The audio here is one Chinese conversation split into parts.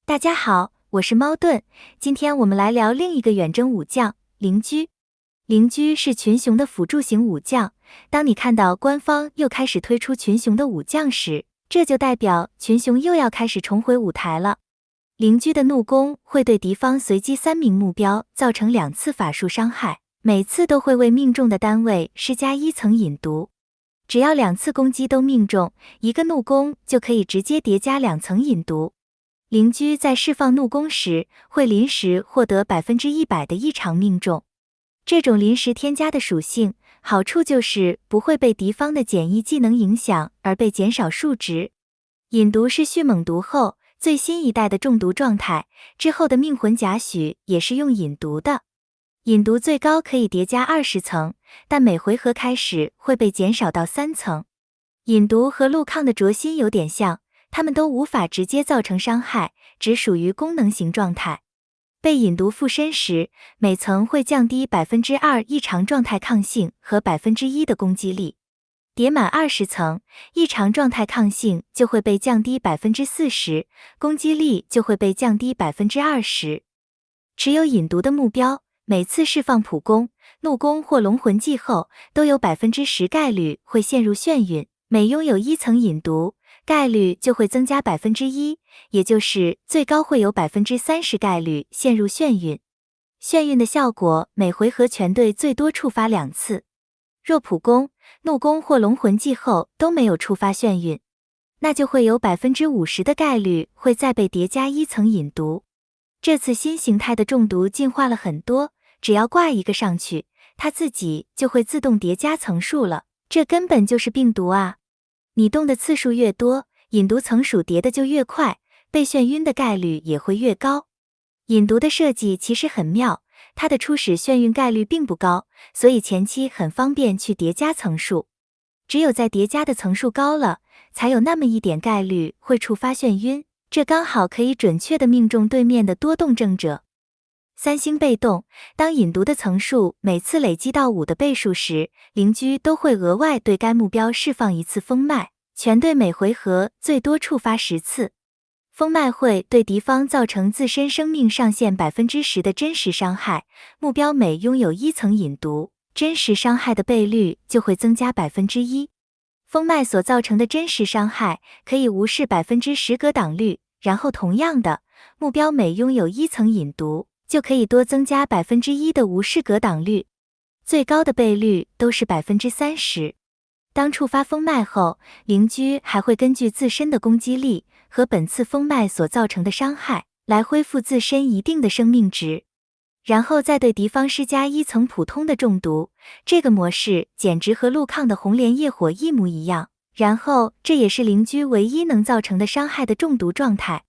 大家好，我是猫盾，今天我们来聊另一个远征武将灵驹。灵驹是群雄的辅助型武将，当你看到官方又开始推出群雄的武将时，这就代表群雄又要开始重回舞台了。灵驹的怒攻会对敌方随机3名目标造成2次法术伤害，每次都会为命中的单位施加1层引毒。只要2次攻击都命中，一个怒攻就可以直接叠加2层引毒。灵驹在释放怒攻时，会临时获得100%的异常命中。这种临时添加的属性，好处就是不会被敌方的简易技能影响而被减少数值。引毒是蓄猛毒后最新一代的中毒状态，之后的命魂贾诩也是用引毒的。引毒最高可以叠加20层，但每回合开始会被减少到3层。引毒和陆抗的灼心有点像，它们都无法直接造成伤害，只属于功能型状态。被引毒附身时，每层会降低 2% 异常状态抗性和 1% 的攻击力。叠满20层，异常状态抗性就会被降低 40%， 攻击力就会被降低 20%。持有引毒的目标，每次释放普攻、怒攻或龙魂技后，都有 10% 概率会陷入眩晕，每拥有1层引毒，概率就会增加 1%， 也就是最高会有 30% 概率陷入眩晕。眩晕的效果每回合全队最多触发2次。若普攻、怒攻或龙魂技后都没有触发眩晕，那就会有 50% 的概率会再被叠加1层引毒。这次新形态的中毒进化了很多，只要挂一个上去，它自己就会自动叠加层数了，这根本就是病毒啊！你动的次数越多，引毒层数叠的就越快，被眩晕的概率也会越高。引毒的设计其实很妙，它的初始眩晕概率并不高，所以前期很方便去叠加层数。只有在叠加的层数高了，才有那么一点概率会触发眩晕，这刚好可以准确地命中对面的多动症者。3星被动，当引毒的层数每次累积到5的倍数时，灵驹都会额外对该目标释放1次风脉，全队每回合最多触发10次。风脉会对敌方造成自身生命上限 10% 的真实伤害，目标每拥有1层引毒，真实伤害的倍率就会增加 1%。风脉所造成的真实伤害可以无视 10% 格挡率，然后同样的，目标每拥有1层引毒，就可以多增加 1% 的无视格挡率，最高的倍率都是 30%。当触发风脉后，灵驹还会根据自身的攻击力和本次风脉所造成的伤害，来恢复自身一定的生命值，然后再对敌方施加1层普通的中毒。这个模式简直和陆抗的红莲业火一模一样，然后这也是灵驹唯一能造成的伤害的中毒状态。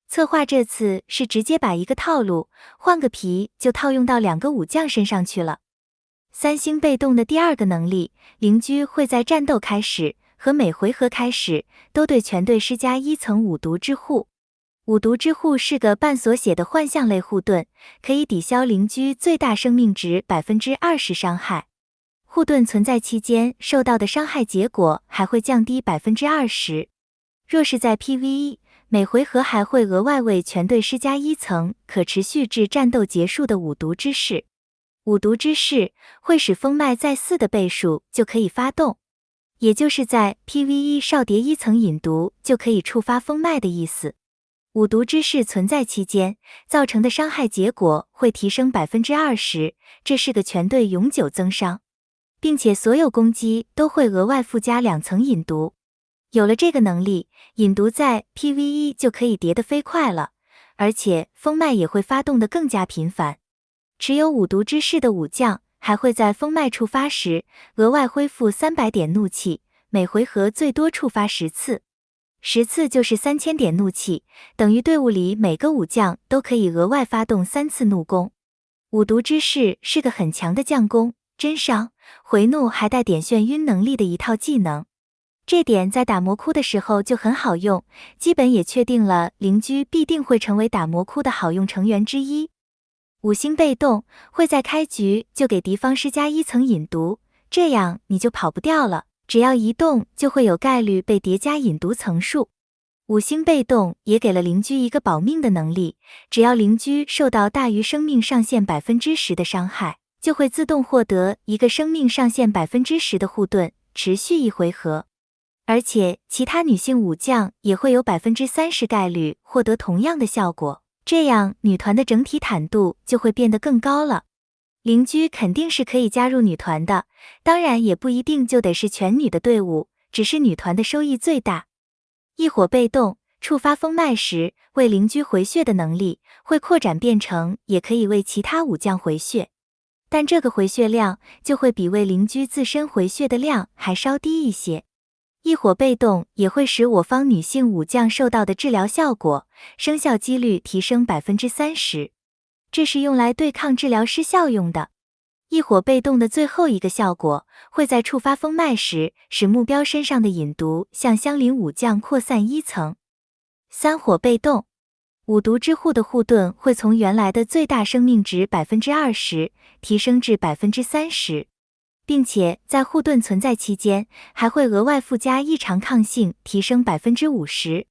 策划这次是直接把一个套路换个皮就套用到2个武将身上去了。3星被动的第2个能力，灵驹会在战斗开始和每回合开始都对全队施加1层五毒之护。五毒之护是个半锁血的幻象类护盾，可以抵消灵驹最大生命值 20% 伤害。护盾存在期间受到的伤害结果还会降低 20%。若是在 PVE， 每回合还会额外为全队施加1层可持续至战斗结束的五毒之势。五毒之势会使风脉在4的倍数就可以发动，也就是在 PVE 少叠1层引毒就可以触发风脉的意思。五毒之势存在期间造成的伤害结果会提升 20%， 这是个全队永久增伤，并且所有攻击都会额外附加2层引毒。有了这个能力，引毒在 PVE 就可以叠得飞快了，而且风脉也会发动得更加频繁。持有五毒之势的武将还会在风脉触发时额外恢复300点怒气，每回合最多触发10次，10次就是3000点怒气，等于队伍里每个武将都可以额外发动3次怒攻。五毒之势是个很强的降攻、真伤、回怒还带点眩晕能力的一套技能，这点在打魔窟的时候就很好用，基本也确定了灵驹必定会成为打魔窟的好用成员之一。5星被动会在开局就给敌方施加1层引毒，这样你就跑不掉了，只要移动就会有概率被叠加引毒层数。五星被动也给了邻居一个保命的能力，只要邻居受到大于生命上限10%的伤害，就会自动获得一个生命上限10%的护盾，持续一回合。而且其他女性武将也会有30%概率获得同样的效果，这样女团的整体坦度就会变得更高了。邻居肯定是可以加入女团的，当然也不一定就得是全女的队伍，只是女团的收益最大。异火被动触发封脉时，为邻居回血的能力会扩展变成也可以为其他武将回血，但这个回血量就会比为邻居自身回血的量还稍低一些。异火被动也会使我方女性武将受到的治疗效果、生效几率提升30%，这是用来对抗治疗失效用的。异火被动的最后一个效果，会在触发封脉时，使目标身上的引毒向相邻武将扩散1层。三火被动，五毒之护的护盾会从原来的最大生命值20%提升至30%，并且在护盾存在期间，还会额外附加异常抗性，提升50%。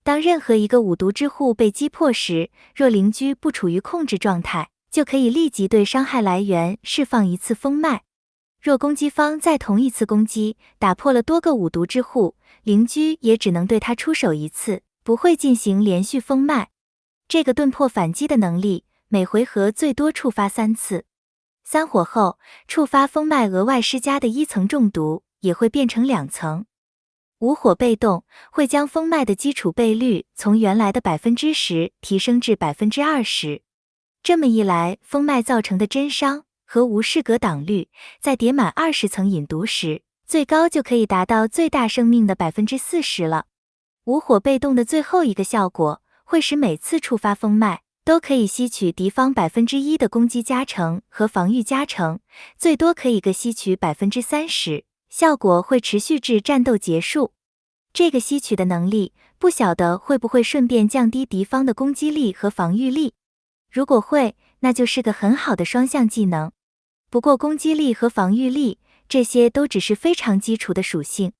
当任何一个五毒之护被击破时，若邻居不处于控制状态，就可以立即对伤害来源释放一次封脉。若攻击方在同一次攻击打破了多个五毒之护，邻居也只能对他出手一次，不会进行连续封脉。这个盾破反击的能力，每回合最多触发3次。3火后，触发封脉额外施加的1层中毒也会变成2层。五火被动会将封脉的基础倍率从原来的10%提升至20%。这么一来，封脉造成的真伤和无视格挡率，在叠满20层引毒时，最高就可以达到最大生命的40%了。五火被动的最后一个效果，会使每次触发封脉都可以吸取敌方1%的攻击加成和防御加成，最多可以各吸取30%，效果会持续至战斗结束。这个吸取的能力，不晓得会不会顺便降低敌方的攻击力和防御力。如果会，那就是个很好的双向技能。不过攻击力和防御力，这些都只是非常基础的属性，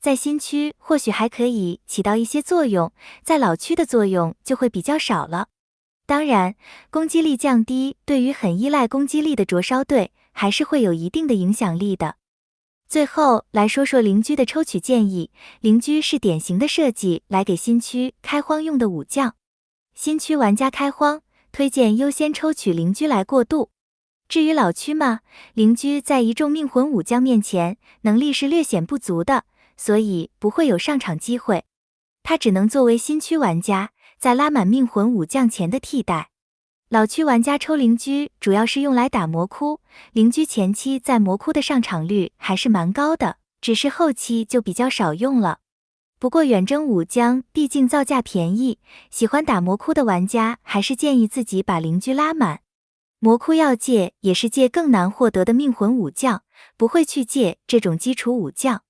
在新区或许还可以起到一些作用，在老区的作用就会比较少了。当然，攻击力降低对于很依赖攻击力的灼烧队还是会有一定的影响力的。最后来说说邻居的抽取建议，邻居是典型的设计来给新区开荒用的武将。新区玩家开荒，推荐优先抽取邻居来过渡。至于老区嘛，邻居在一众命魂武将面前，能力是略显不足的，所以不会有上场机会。他只能作为新区玩家在拉满命魂武将前的替代。老区玩家抽邻居主要是用来打魔窟，邻居前期在魔窟的上场率还是蛮高的，只是后期就比较少用了。不过远征武将毕竟造价便宜，喜欢打魔窟的玩家还是建议自己把邻居拉满。魔窟要借也是借更难获得的命魂武将，不会去借这种基础武将。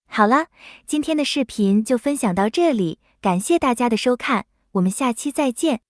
好了，今天的视频就分享到这里，感谢大家的收看，我们下期再见。